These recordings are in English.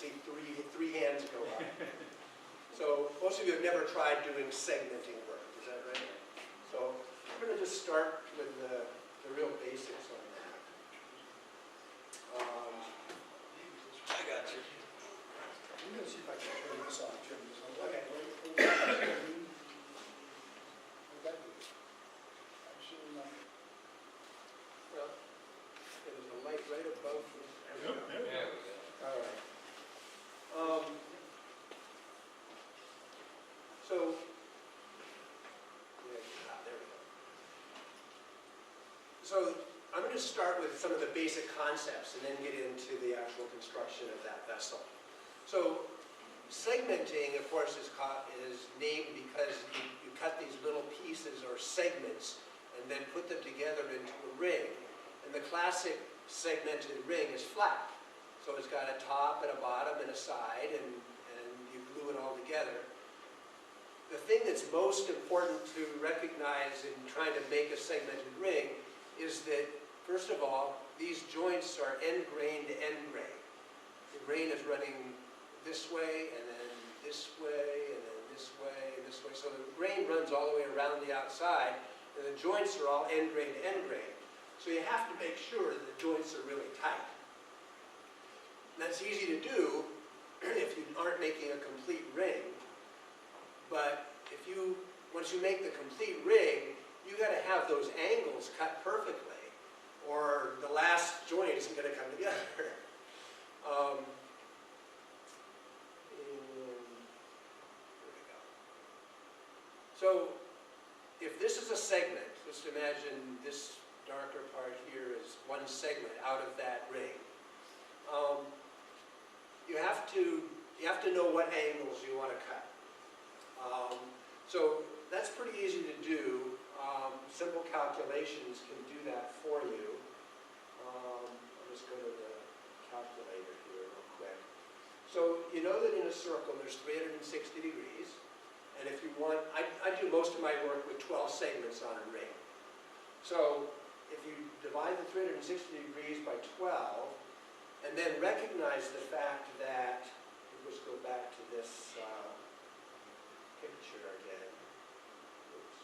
see three hands go up. So most of you have never tried doing segmenting work, is that right? So I'm going to just start with the real basics on that. I got you. I'm going to see if I can turn this on. Okay. Absolutely nothing. Well, there's a light right above me. There we go. All right. So, there we go. So I'm going to start with some of the basic concepts and then get into the actual construction of that vessel. So segmenting, of course, is named because you cut these little pieces or segments and then put them together into a ring. And the classic segmented ring is flat. So it's got a top and a bottom and a side, and you glue it all together. The thing that's most important to recognize in trying to make a segmented ring is that, first of all, these joints are end grain to end grain. The grain is running this way, and then this way, and then this way, and this way. So the grain runs all the way around the outside, and the joints are all end grain to end grain. So you have to make sure that the joints are really tight. And that's easy to do if you aren't making a complete ring. But once you make the complete ring, you got to have those angles cut perfectly, or the last joint isn't going to come together. There we go. So if this is a segment, just imagine this darker part here is one segment out of that ring. You have to know what angles you want to cut. So that's pretty easy to do. Simple calculations can do that for you. I'll just go to the calculator here real quick. So you know that in a circle there's 360 degrees. And if you want, I do most of my work with 12 segments on a ring. So if you divide the 360 degrees by 12, and then recognize the fact that, let's go back to this picture again. Oops.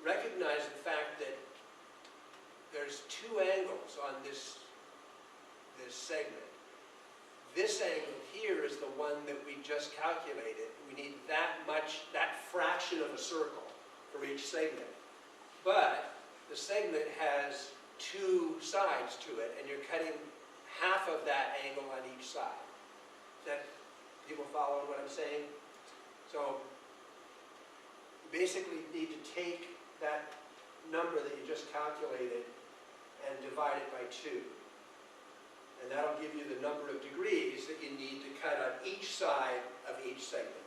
Recognize the fact that there's two angles on this segment. This angle here is the one that we just calculated. We need that fraction of a circle for each segment. But the segment has two sides to it, and you're cutting half of that angle on each side. People following what I'm saying? So you basically need to take that number that you just calculated and divide it by 2. And that'll give you the number of degrees that you need to cut on each side of each segment.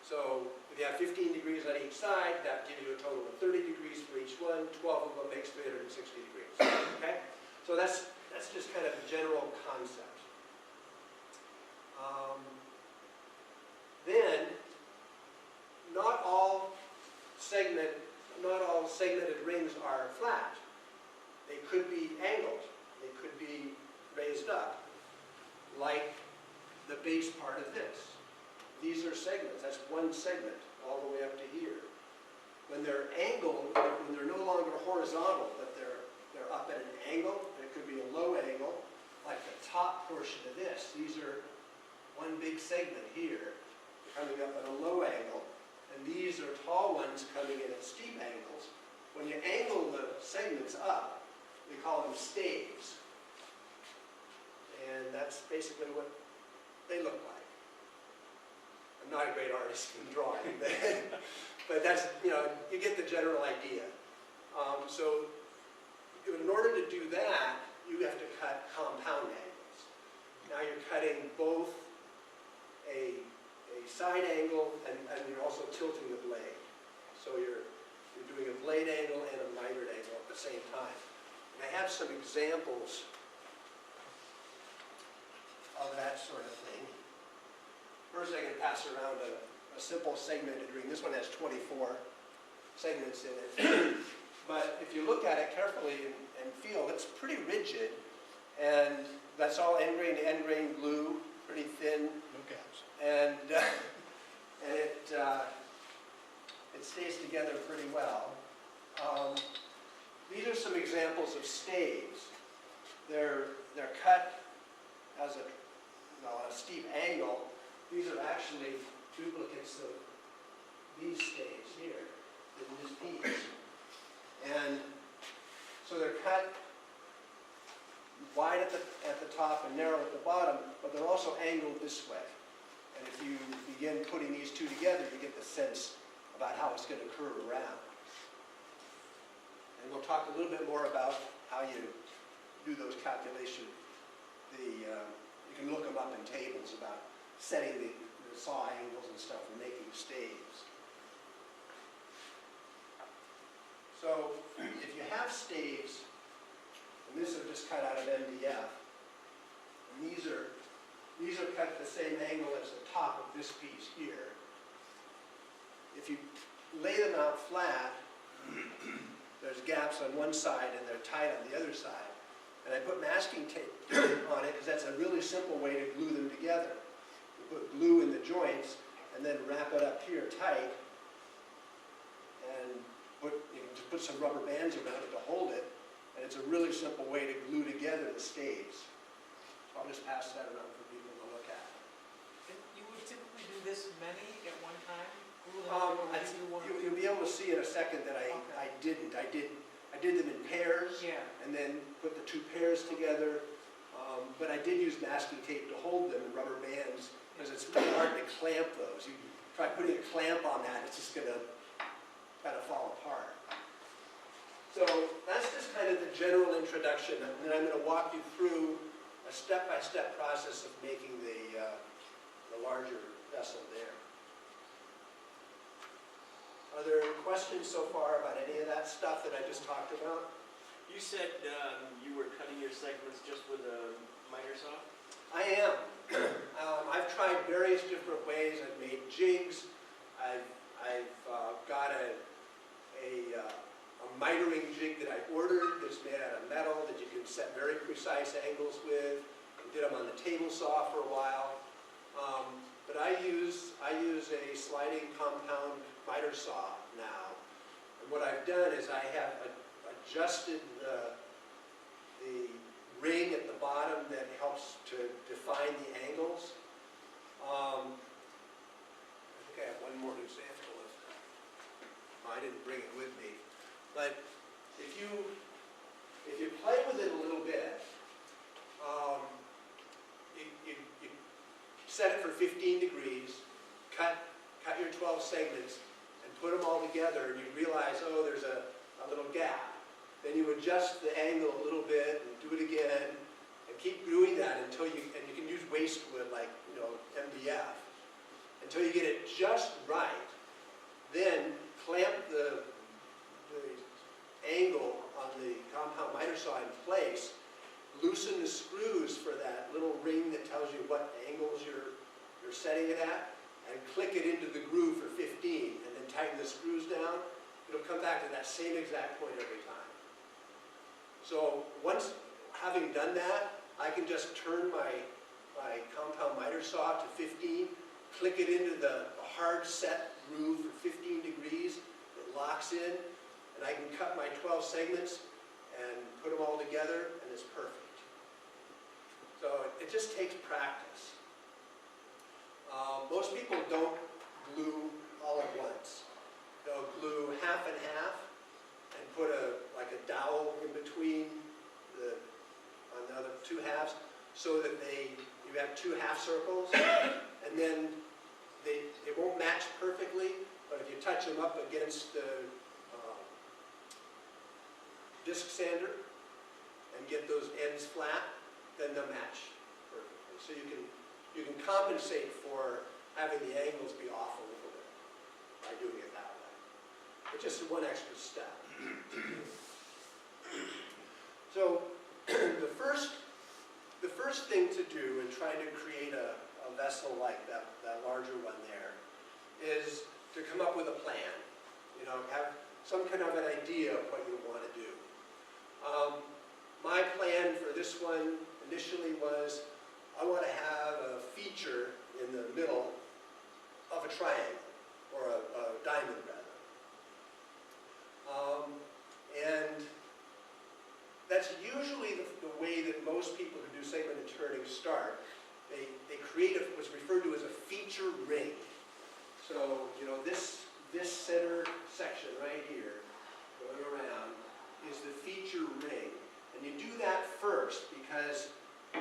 So if you have 15 degrees on each side, that gives you a total of 30 degrees for each one. 12 of them makes 360 degrees. Okay? So that's just kind of a general concept. Then, not all segmented rings are flat. They could be angled. They could be raised up, like the base part of this. These are segments. That's one segment all the way up to here. When they're angled, when they're no longer horizontal, but they're up at an angle, and it could be a low angle, like the top portion of this. These are one big segment here, coming up at a low angle, and these are tall ones coming in at steep angles. When you angle the segments up, we call them staves. And that's basically what they look like. I'm not a great artist in drawing, but that's, you get the general idea. So in order to do that, you have to cut compound angles. Now you're cutting both a side angle and you're also tilting the blade. So you're doing a blade angle and a mitered angle at the same time. And I have some examples of that sort of thing. First, I can pass around a simple segmented ring. This one has 24 segments in it. But if you look at it carefully and feel, it's pretty rigid, and that's all end grain glue, pretty thin, No gaps. and it stays together pretty well. These are some examples of staves. They're cut as a steep angle. These are actually duplicates of these staves here in this piece. And so they're cut wide at the top and narrow at the bottom, but they're also angled this way. And if you begin putting these two together, you get the sense about how it's going to curve around. And we'll talk a little bit more about how you do those calculations. You can look them up in tables about setting the saw angles and stuff for making staves. So if you have staves, and this is just cut out of MDF, and these are cut at the same angle as the top of this piece here. If you lay them out flat, there's gaps on one side and they're tight on the other side. And I put masking tape on it because that's a really simple way to glue them together. You put glue in the joints and then wrap it up here tight, and you can just put some rubber bands around it to hold it, and it's a really simple way to glue together the staves. So I'll just pass that around for people to look at. And you would typically do this many at one time? Glue them, or would you do one? You'll be able to see in a second that I didn't. I did them in pairs, Yeah. and then put the two pairs together. But I did use masking tape to hold them and rubber bands, because it's really hard to clamp those. You try putting a clamp on that, it's just going to kind of fall apart. So that's just kind of the general introduction, and then I'm going to walk you through a step-by-step process of making the larger vessel there. Are there questions so far about any of that stuff that I just talked about? You said you were cutting your segments just with a miter saw? I am. I've tried various different ways. I've made jigs. I've got a mitering jig that I ordered that's made out of metal that you can set very precise angles with. I did them on the table saw for a while. But I use a sliding compound miter saw now. And what I've done is I have adjusted the ring at the bottom that helps to define the angles. I think I have one more example of that. I didn't bring it with me. But if you play with it a little bit, you set it for 15 degrees, cut your 12 segments, and put them all together, and you realize, oh, there's a little gap. Then you adjust the angle a little bit and do it again, and keep doing that until and you can use waste wood like, MDF, until you get it just right. Then clamp the angle on the compound miter saw in place, loosen the screws for that little ring that tells you what angles you're setting it at, and click it into the groove for 15, and then tighten the screws down. It'll come back to that same exact point every time. So once having done that, I can just turn my compound miter saw to 15, click it into the hard set groove for 15 degrees, it locks in, and I can cut my 12 segments and put them all together, and it's perfect. So it just takes practice. Most people don't glue all at once. They'll glue half and half and put like a dowel in between on the other two halves, so that you have two half circles, and then they won't match perfectly, but if you touch them up against the disc sander and get those ends flat, then they'll match perfectly. So you can compensate for having the angles be off a little bit by doing it that way. But just one extra step. So the first thing to do in trying to create a vessel like that larger one there is to come up with a plan. some kind of an idea of what you want to do. My plan for this one initially was I want to have a feature in the middle of a triangle, or a diamond rather. And that's usually the way that most people who do segmented turning start. They create what's referred to as a feature ring. So, you know, this center section right here, going around, is the feature ring. And you do that first because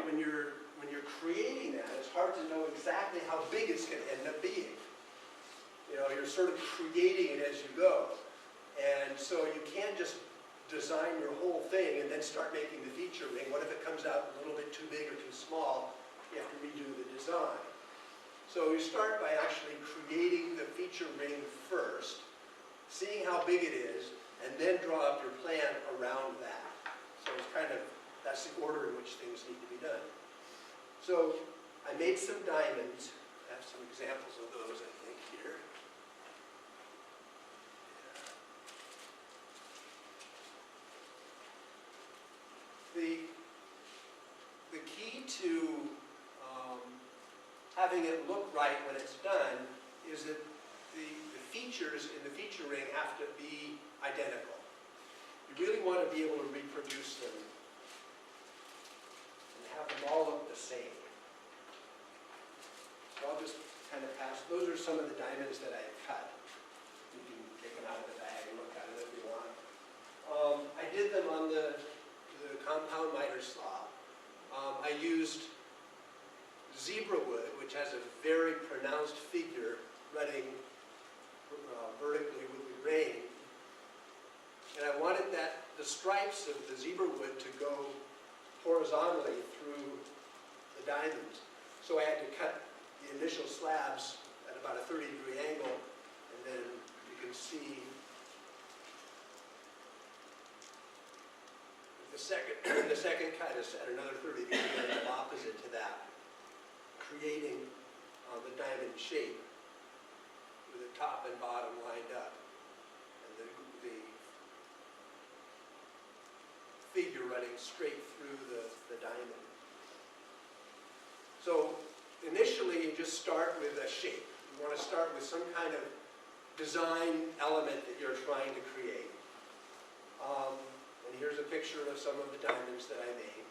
when you're creating that, it's hard to know exactly how big it's going to end up being. You know, you're sort of creating it as you go. And so you can't just design your whole thing and then start making the feature ring. What if it comes out a little bit too big or too small? You have to redo the design. So you start by actually creating the feature ring first, seeing how big it is, and then draw up your plan around that. So it's kind of, that's the order in which things need to be done. So I made some diamonds. I have some examples of those, I think, here. The key to having it look right when it's done is that the features in the feature ring have to be identical. You really want to be able to reproduce them and have them all look the same. So I'll just kind of pass. Those are some of the diamonds that I cut. You can take them out of the bag and look at it if you want. I did them on the compound miter slab. I used zebra wood, which has a very pronounced figure running vertically with the grain. And I wanted the stripes of the zebra wood to go horizontally through the diamonds. So I had to cut the initial slabs at about a 30-degree angle, and then you can see the second cut is at another 30-degree angle opposite to that, creating the diamond shape with the top and bottom lined up, and the figure running straight through the diamond. So initially you just start with a shape. You want to start with some kind of design element that you're trying to create. And here's a picture of some of the diamonds that I made.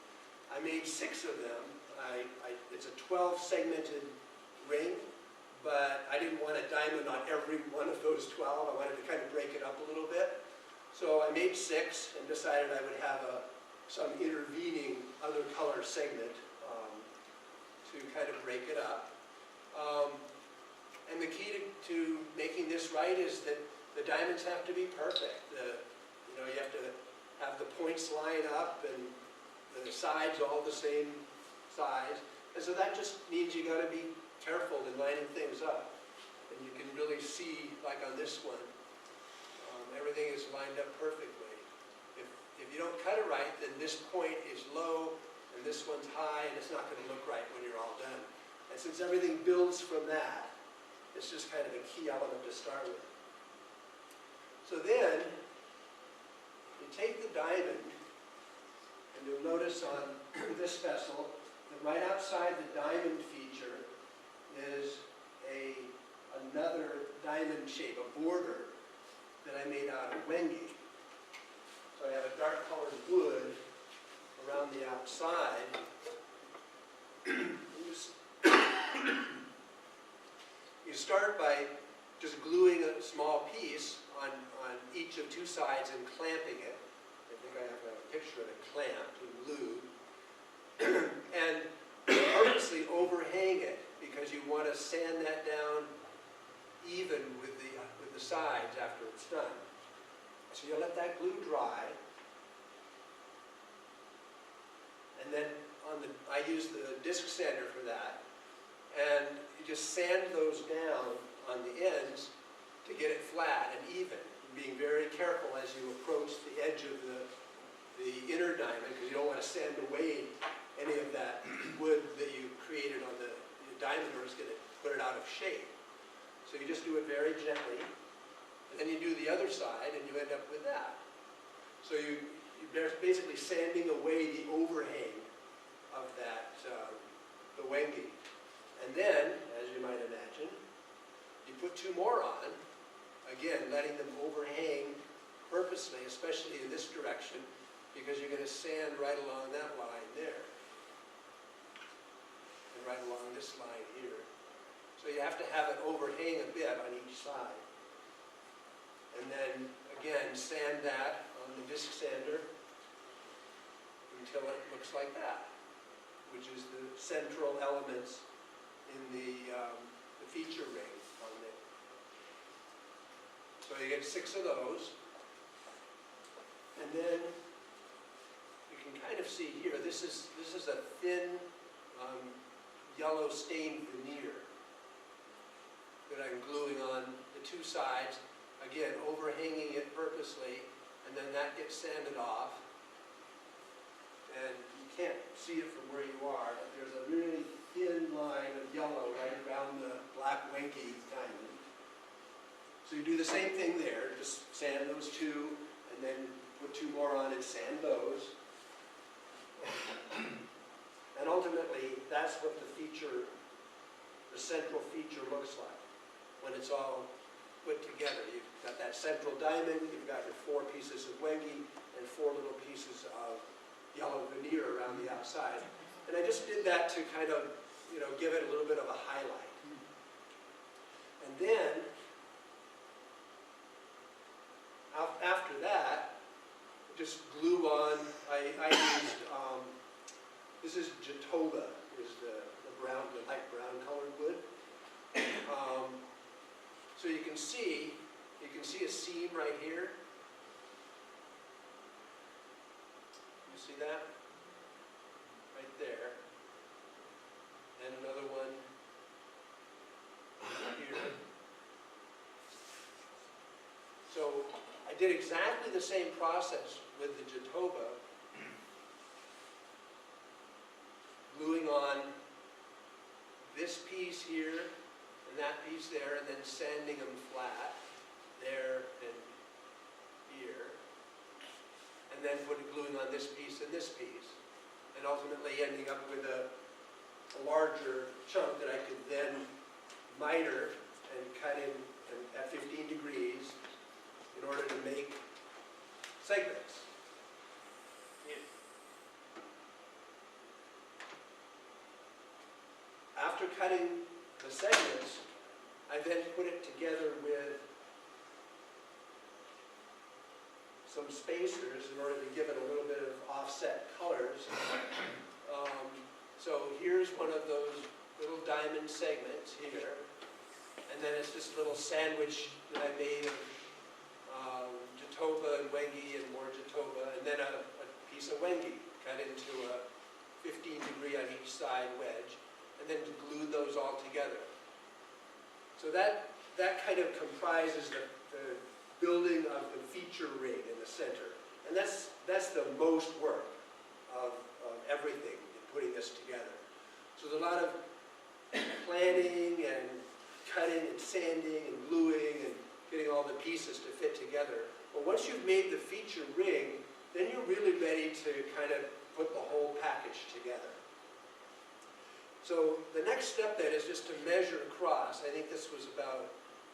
I made 6 of them. It's a 12-segmented ring, but I didn't want a diamond on every one of those 12. I wanted to kind of break it up a little bit. So I made 6 and decided I would have some intervening other color segment to kind of break it up. And the key to making this right is that the diamonds have to be perfect. You have to have the points line up and the sides all the same size. And so that just means you got to be careful in lining things up. And you can really see, like on this one, everything is lined up perfectly. If you don't cut it right, then this point is low and this one's high, and it's not going to look right when you're all done. And since everything builds from that, it's just kind of a key element to start with. So then, you take the diamond, and you'll notice on this vessel that right outside the diamond feature is another diamond shape, a border that I made out of wenge. So I have a dark colored wood around the outside. You start by just gluing a small piece on each of 2 sides and clamping it. I think I have a picture of it clamped with glue. And purposely overhang it because you want to sand that down even with the sides after it's done. So you let that glue dry. And then I use the disc sander for that. And you just sand those down on the ends to get it flat and even, being very careful as you approach the edge of the inner diamond, because you don't want to sand away any of that wood that you created on the diamond, or it's going to put it out of shape. So you just do it very gently. And then you do the other side and you end up with that. So you're basically sanding away the overhang of that, the Wenge. And then, as you might imagine, you put two more on, again, letting them overhang purposely, especially in this direction, because you're going to sand right along that line there. And right along this line here. So you have to have it overhang a bit on each side. And then, again, sand that on the disc sander until it looks like that, which is the central elements in the feature ring on it. So you get 6 of those. And then you can kind of see here, this is a thin yellow stained veneer that I'm gluing on the two sides, again overhanging it purposely, and then that gets sanded off. And you can't see it from where you are, but there's a really thin line of yellow right around the black Wenge diamond. So you do the same thing there, just sand those two, and then put 2 more on and sand those. And ultimately, that's what the feature, the central feature looks like when it's all put together. You've got that central diamond, you've got your 4 pieces of Wenge, and 4 little pieces of yellow veneer around the outside. And I just did that to kind of, give it a little bit of a highlight. And then, after that, just glue on, I used, this is Jatoba, is the light brown colored wood. So you can see a seam right here. You see that? Right there. And another one here. So I did exactly the same process with the Jatoba, gluing on this piece here and that piece there, and then sanding them flat there and here, and then gluing on this piece and this piece, and ultimately ending up with a larger chunk that I could then miter and cut in at 15 degrees in order to make segments. After cutting the segments, I then put it together with some spacers in order to give it a little bit of offset colors. So here's one of those little diamond segments here, and then it's this little sandwich that I made of Jatoba and Wenge and more Jatoba, and then a piece of Wenge cut into a 15-degree on each side wedge, and then to glue those all together. So that kind of comprises the building of the feature ring in the center. And that's the most work of everything in putting this together. So there's a lot of planning and cutting and sanding and gluing and getting all the pieces to fit together. But once you've made the feature ring, then you're really ready to kind of put the whole package together. So the next step then is just to measure across. I think this was about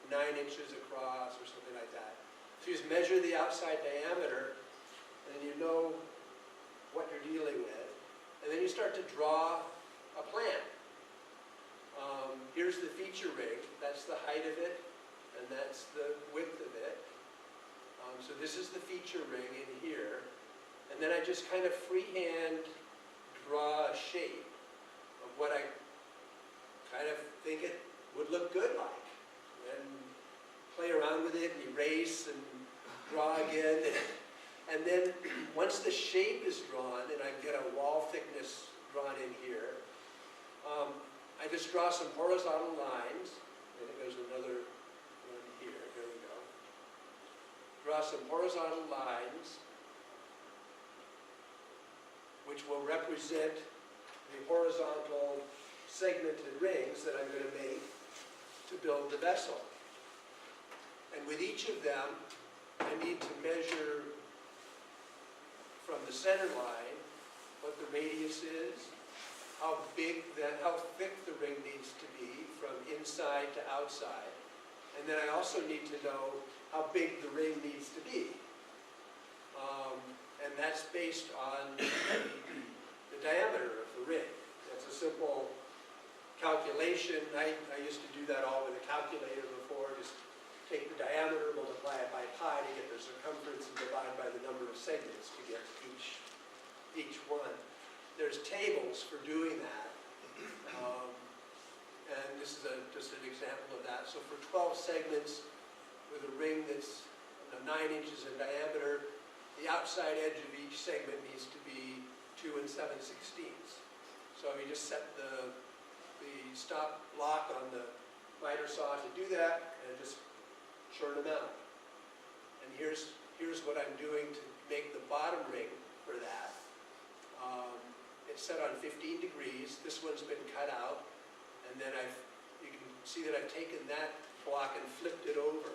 9 inches across or something like that. So you just measure the outside diameter, and you know what you're dealing with. And then you start to draw a plan. Here's the feature ring. That's the height of it, and that's the width of it. So this is the feature ring in here. And then I just kind of freehand draw a shape of what I kind of think it would look good like. And play around with it and erase and draw again. And then once the shape is drawn and I get a wall thickness drawn in here, I just draw some horizontal lines. I think there's another one here. There we go. Draw some horizontal lines which will represent the horizontal segmented rings that I'm going to make to build the vessel. And with each each of them, I need to measure from the center line what the radius is, how thick the ring needs to be from inside to outside. And then I also need to know how big the ring needs to be. And that's based on the diameter of the ring. That's a simple calculation. I used to do that all with a calculator before. Just take the diameter, multiply it by pi to get the circumference, and divide by the number of segments to get each one. There's tables for doing that. And this is just an example of that. So for 12 segments with a ring that's 9 inches in diameter, the outside edge of each segment needs to be 2 7/16. So you just set the stop block on the miter saw to do that, and just churn them out. And here's what I'm doing to make the bottom ring for that. It's set on 15 degrees. This one's been cut out, and then you can see that I've taken that block and flipped it over.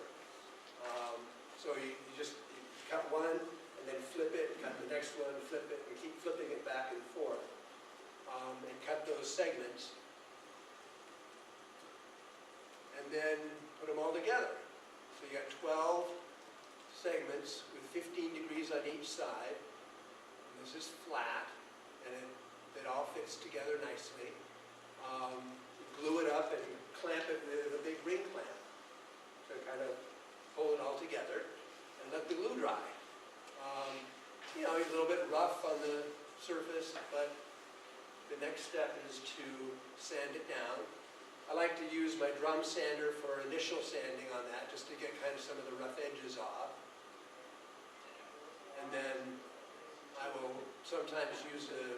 So you cut one, and then flip it, cut the next one, flip it, and keep flipping it back and forth. And cut those segments. And then put them all together. So you got 12 segments with 15 degrees on each side. And this is flat, and it all fits together nicely. Glue it up and clamp it with a big ring clamp. So kind of hold it all together and let the glue dry. You know, a little bit rough on the surface, but the next step is to sand it down. I like to use my drum sander for initial sanding on that, just to get kind of some of the rough edges off. And then I will sometimes use a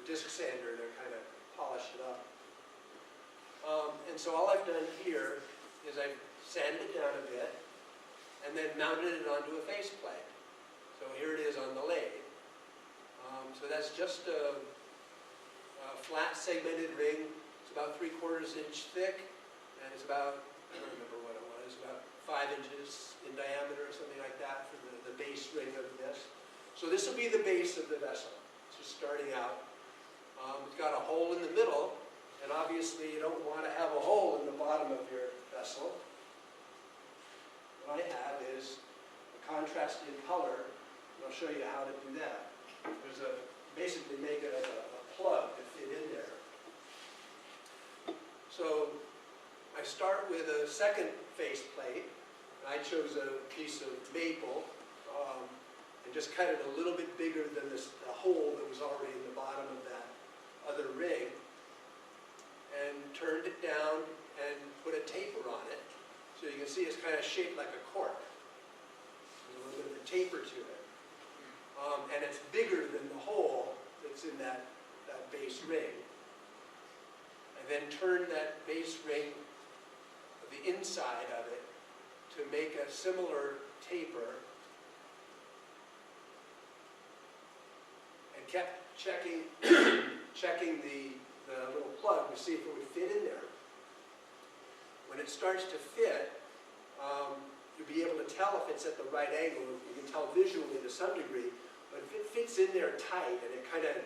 disc sander to kind of polish it up. And so all I've done here is I've sanded it down a bit and then mounted it onto a faceplate. So here it is on the lathe. So that's just a flat segmented ring. It's about 3/4 inch thick, and it's about, I don't remember what it was, about 5 inches in diameter or something like that for the base ring of this. So this will be the base of the vessel. It's just starting out. It's got a hole in the middle, and obviously you don't want to have a hole in the bottom of your vessel. What I have is a contrasted color, and I'll show you how to do that. Basically make it a plug to fit in there. So I start with a second faceplate. I chose a piece of maple and just cut it a little bit bigger than the hole that was already in the bottom of that other ring, and turned it down and put a taper on it. So you can see it's kind of shaped like a cork. There's a little bit of a taper to it. And it's bigger than the hole that's in that base ring. And then turn that base ring, the inside of it, to make a similar taper. And kept checking the little plug to see if it would fit in there. When it starts to fit, you'll be able to tell if it's at the right angle. You can tell visually to some degree. But if it fits in there tight and it kind of,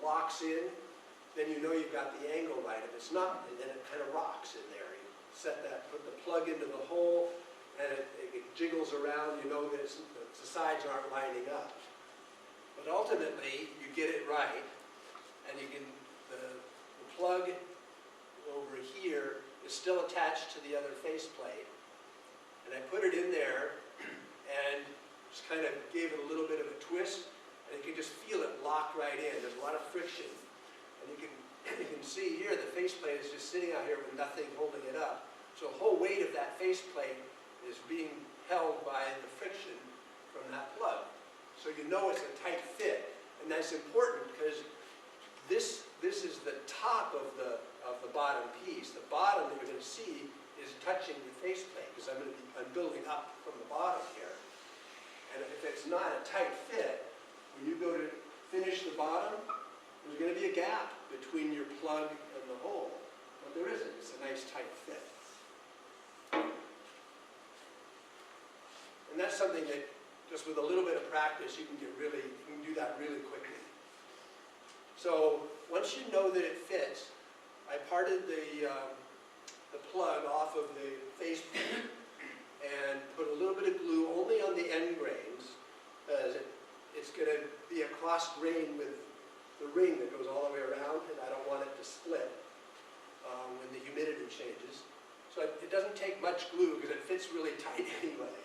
locks in, then you know you've got the angle right. If it's not, then it kind of rocks in there. You put the plug into the hole, and it jiggles around. You know that the sides aren't lining up. But ultimately, you get it right, and the plug over here is still attached to the other faceplate. And I put it in there, and just kind of gave it a little bit of a twist, and you can just feel it lock right in. There's a lot of friction. And you can see here the faceplate is just sitting out here with nothing holding it up. So the whole weight of that faceplate is being held by the friction from that plug. So you know it's a tight fit. And that's important because this is the top of the bottom piece. The bottom that you're going to see is touching the faceplate, because I'm building up from the bottom here. And if it's not a tight fit, when you go to finish the bottom, there's going to be a gap between your plug and the hole. But there isn't. It's a nice tight fit. And that's something that, just with a little bit of practice, you can do that really quickly. So once you know that it fits, I parted the plug off of the faceplate and put a little bit of glue only on the end grains, as it's going to be a cross grain with the ring that goes all the way around, and I don't want it to split when the humidity changes. So it doesn't take much glue because it fits really tight anyway.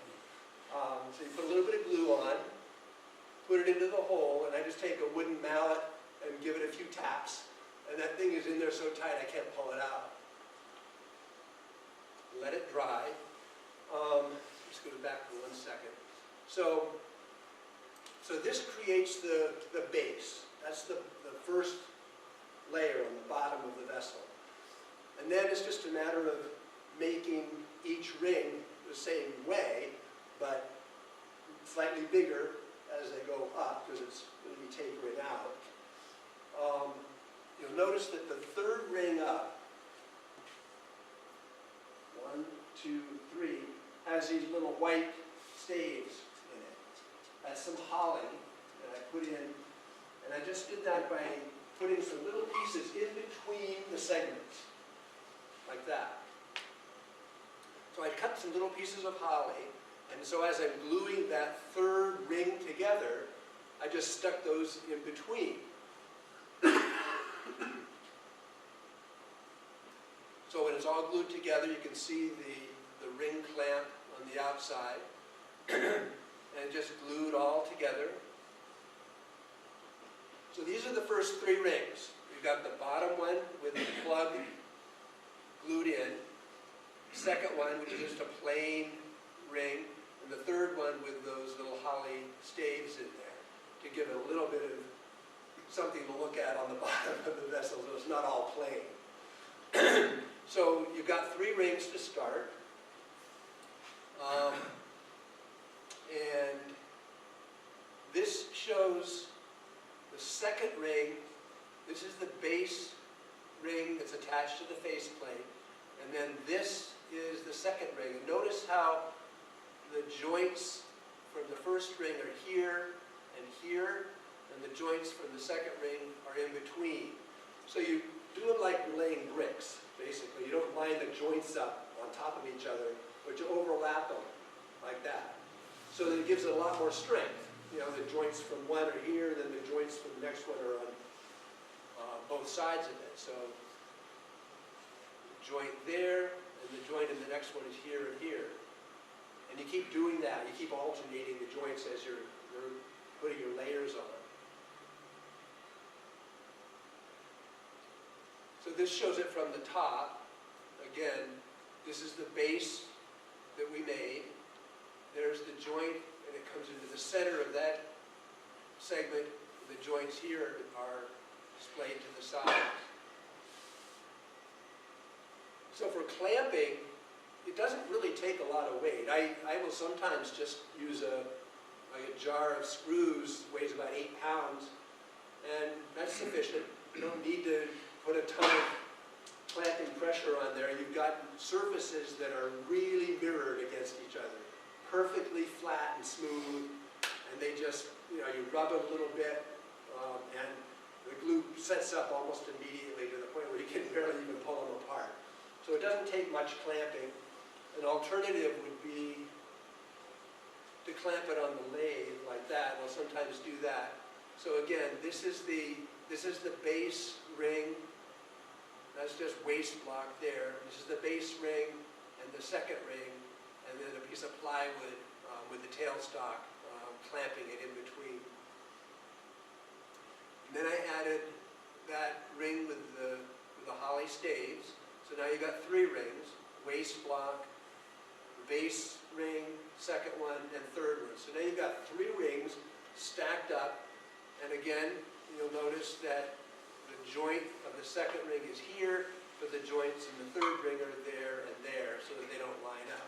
So you put a little bit of glue on, put it into the hole, and I just take a wooden mallet and give it a few taps, and that thing is in there so tight I can't pull it out. Let it dry. Just go back for 1 second. So this creates the base. That's the first layer on the bottom of the vessel. And then it's just a matter of making each ring the same way, but slightly bigger as they go up, because it's going to be tapering out. You'll notice that the third ring up, 1, 2, 3, has these little white staves in it. That's some holly that I put in, and I just did that by putting some little pieces in between the segments, like that. So I cut some little pieces of holly, and so as I'm gluing that third ring together, I just stuck those in between. So when it's all glued together, you can see the ring clamp on the outside, and just glued all together. So these are the first 3 rings. We've got the bottom one with the plug glued in, the second one, which is just a plain ring, and the third one with those little holly staves in there to give it a little bit of something to look at on the bottom of the vessel, so it's not all plain. So you've got 3 rings to start. And this shows the second ring. This is the base ring that's attached to the faceplate. And then this is the second ring. And notice how the joints from the first ring are here and here, and the joints from the second ring are in between. So you do it like you're laying bricks, basically. You don't line the joints up on top of each other, but you overlap them like that. So that it gives it a lot more strength. You know, the joints from one are here, then the joints from the next one are on both sides of it. So the joint there, and the joint in the next one is here and here. And you keep doing that. You keep alternating the joints as you're putting your layers on. So this shows it from the top. Again, this is the base that we made. There's the joint, and it comes into the center of that segment. The joints here are displayed to the side. So for clamping, it doesn't really take a lot of weight. I will sometimes just use a jar of screws, weighs about 8 pounds, and that's sufficient. You don't need to put a ton of clamping pressure on there. You've got surfaces that are really mirrored against each other, perfectly flat and smooth, and they just, you know, you rub it a little bit, and the glue sets up almost immediately to the point where you can barely even pull them apart. So it doesn't take much clamping. An alternative would be to clamp it on the lathe like that. We'll sometimes do that. So again, this is the base ring. That's just waste block there. This is the base ring and the second ring, and then a piece of plywood with the tailstock clamping it in between. And then I added that ring with the holly staves. So now you've got 3 rings: waste block, base ring, second one, and third one. So now you've got 3 rings stacked up, and again, you'll notice that the joint of the second ring is here, but the joints in the third ring are there and there, so that they don't line up.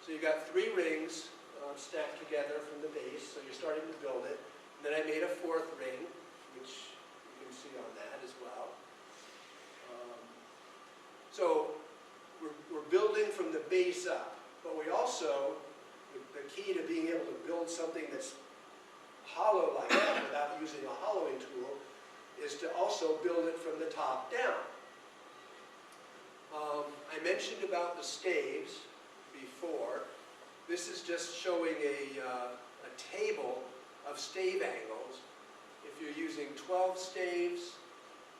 So you've got 3 rings stacked together from the base, so you're starting to build it. And then I made a 4th ring, which you can see on that as well. So we're building from the base up, but we also, the key to being able to build something that's hollow like that without using a hollowing tool is to also build it from the top down. I mentioned about the staves before. This is just showing a table of stave angles. If you're using 12 staves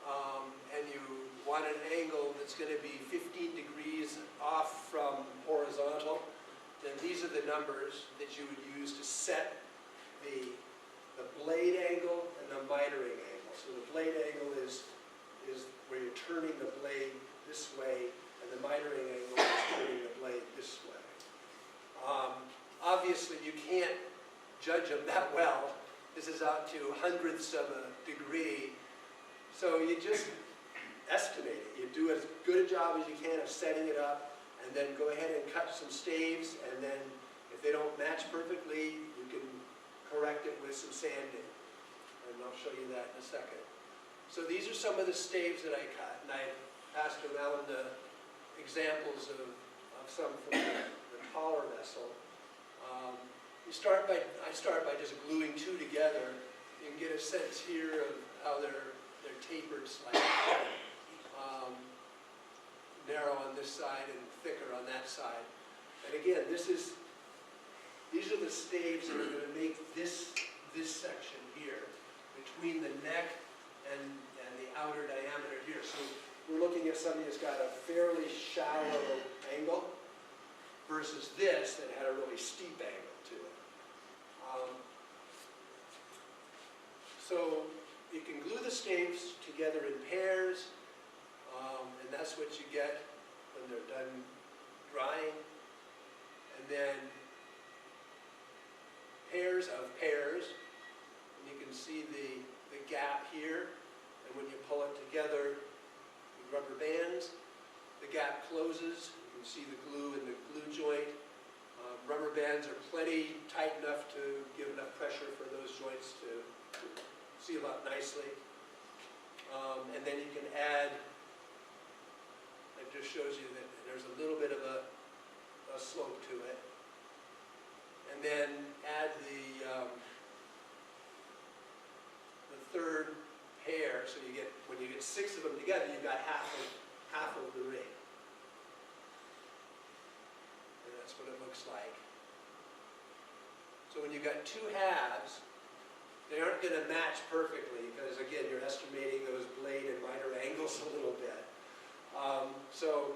and you want an angle that's going to be 15 degrees off from horizontal, then these are the numbers that you would use to set the blade angle and the mitering angle. So the blade angle is where you're turning the blade this way, and the mitering angle is turning the blade this way. Obviously, you can't judge them that well. This is out to hundredths of a degree. So you just estimate it. You do as good a job as you can of setting it up, and then go ahead and cut some staves, and then if they don't match perfectly, you can correct it with some sanding. And I'll show you that in a second. So these are some of the staves that I cut, and I passed around examples of some from the taller vessel. I start by just gluing two together. You can get a sense here of how they're tapered slightly. Narrow on this side and thicker on that side. And again, these are the staves that are going to make this section here between the neck and the outer diameter here. So we're looking at something that's got a fairly shallow angle versus this that had a really steep angle to it. So you can glue the staves together in pairs, and that's what you get when they're done drying. And then pairs of pairs, and you can see the gap here, and when you pull it together with rubber bands, the gap closes. You can see the glue in the glue joint. Rubber bands are plenty tight enough to give enough pressure for those joints to seal up nicely. And then you can add, it just shows you that there's a little bit of a slope to it. And then add the third pair, so you get, when you get 6 of them together, you've got half of the ring. And that's what it looks like. So when you've got 2 halves, they aren't going to match perfectly because, again, you're estimating those blade and miter angles a little bit. So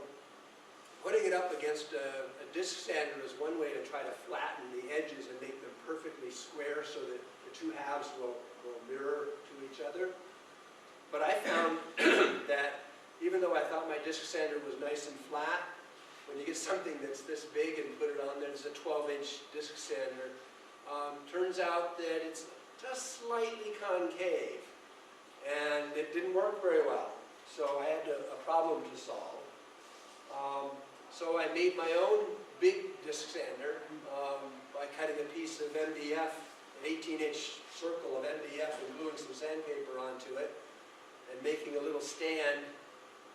putting it up against a disc sander is one way to try to flatten the edges and make them perfectly square so that the 2 halves will mirror to each other. But I found that even though I thought my disc sander was nice and flat, when you get something that's this big and put it on there, it's a 12-inch disc sander, turns out that it's just slightly concave, and it didn't work very well. So I had a problem to solve. So I made my own big disc sander by cutting a piece of MDF, an 18-inch circle of MDF, and gluing some sandpaper onto it, and making a little stand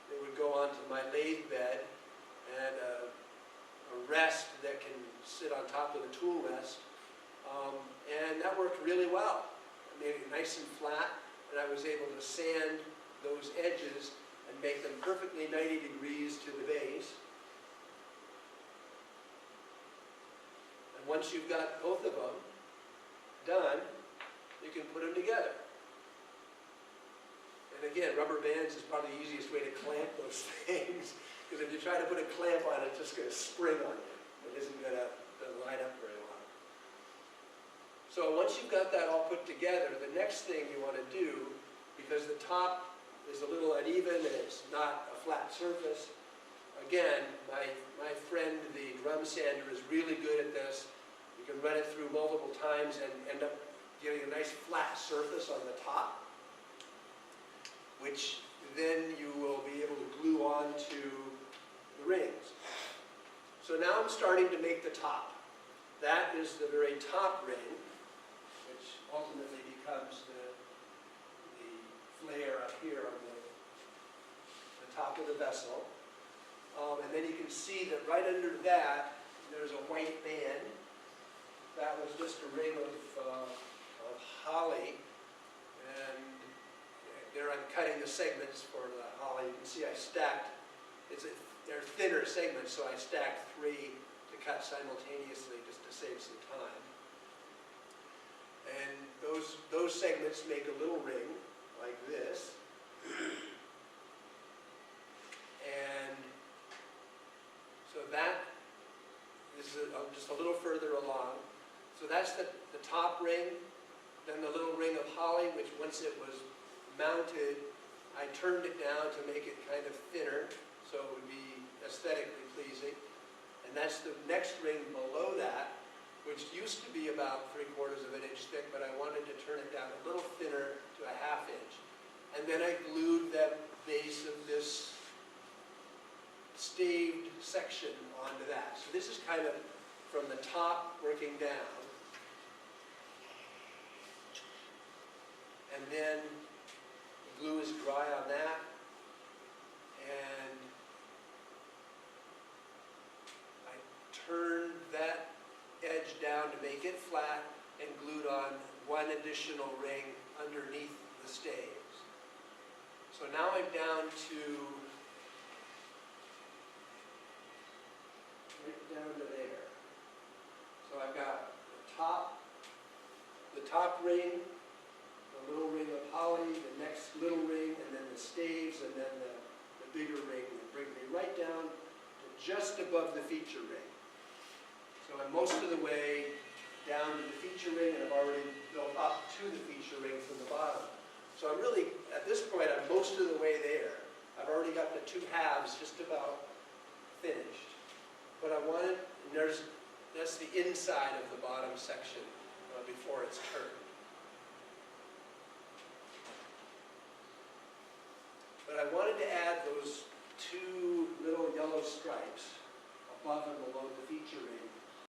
that would go onto my lathe bed, and a rest that can sit on top of the tool rest. And that worked really well. I made it nice and flat, and I was able to sand those edges and make them perfectly 90 degrees to the base. And once you've got both of them done, you can put them together. And again, rubber bands is probably the easiest way to clamp those things, because if you try to put a clamp on it, it's just going to spring on you. It isn't going to line up very well. So once you've got that all put together, the next thing you want to do, because the top is a little uneven and it's not a flat surface, again, my friend, the drum sander, is really good at this. You can run it through multiple times and end up getting a nice flat surface on the top, which then you will be able to glue onto the rings. So now I'm starting to make the top. That is the very top ring, which ultimately becomes the flare up here on the top of the vessel. And then you can see that right under that, there's a white band. just a ring of holly, and there I'm cutting the segments for the holly. You can see I stacked, they're thinner segments, so I stacked 3 to cut simultaneously just to save some time. And those segments make a little ring like this. And so this is just a little further along. So that's the top ring, then the little ring of holly, which once it was mounted, I turned it down to make it kind of thinner, so it would be aesthetically pleasing. And that's the next ring below that, which used to be about 3/4 of an inch thick, but I wanted to turn it down a little thinner to a 1/2 inch. And then I glued the base of this staved section onto that. So this is kind of from the top working down. And then the glue is dry on that. And I turned that edge down to make it flat and glued on 1 additional ring underneath the staves. So now I'm down to right down to there. So I've got the top ring, the little ring of holly, the next little ring, and then the staves, and then the bigger ring that bring me right down to just above the feature ring. So I'm most of the way down to the feature ring, and I've already built up to the feature ring from the bottom. So I'm really, at this point, I'm most of the way there. I've already got the 2 halves just about finished. But I wanted, and that's the inside of the bottom section before it's turned. But I wanted to add those 2 little yellow stripes above and below the feature ring